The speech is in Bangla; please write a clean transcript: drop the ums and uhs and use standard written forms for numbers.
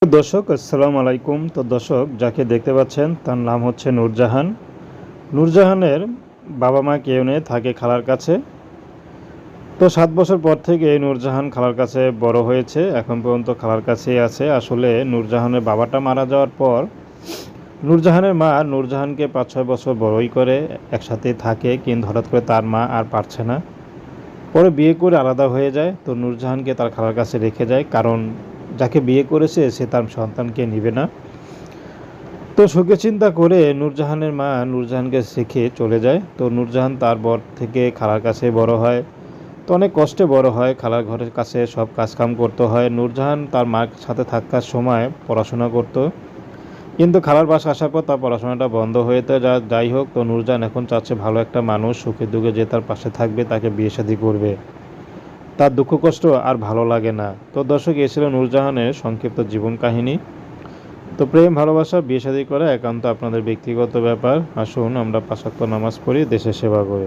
দর্শক আসসালামু আলাইকুম। তো দর্শক যাকে দেখতে পাচ্ছেন তার নাম হচ্ছে নূরজাহান। নূরজাহানের বাবা মা কেউ নেই, থাকে খালার কাছে। তো 7 বছর পর থেকে নূরজাহান খালার কাছে বড় হয়েছে, এখন পর্যন্ত খালার কাছেই আছে। আসলে নূরজাহানের বাবাটা মারা যাওয়ার পর নূরজাহানের মা নূরজাহানকে 5-6 বছর বড়ই করে, একসাথেই থাকে, কিন্তু হঠাৎ করে তার মা আর পারছে না, পরে বিয়ে করে আলাদা হয়ে যায়। তো নূরজাহানকে তার খালার কাছে রেখে যায়, কারণ যাকে বিয়ে করেছে সে তার সন্তানকে নেবে না। তো সুখে চিন্তা করে নূরজাহানের মা নূরজাহানকে রেখে চলে যায়। তো নূরজাহান তার বর থেকে খালার কাছে বড় হয়। তো অনেক কষ্টে বড় হয়, খালার ঘরের কাছে সব কাজকাম করতে হয়। নূরজাহান তার মার সাথে থাকার সময় পড়াশোনা করত, কিন্তু খালার বাসা আসার পর তার পড়াশোনাটা বন্ধ হয়েতে যাই হোক। তো নূরজাহান এখন চাচ্ছে ভালো একটা মানুষ সুখে দুঃখে যে তার পাশে থাকবে, তাকে বিয়ে শাদী করবে, তার দুঃখ কষ্ট আর ভালো লাগে না। তো দর্শক, এ ছিল নূরজাহানের সংক্ষিপ্ত জীবন কাহিনী। তো প্রেম ভালোবাসা বিয়ে শাদী করা একান্ত আপনাদের ব্যক্তিগত ব্যাপার। আসুন আমরা 5 ওয়াক্ত নামাজ পড়ি, দেশের সেবা করি।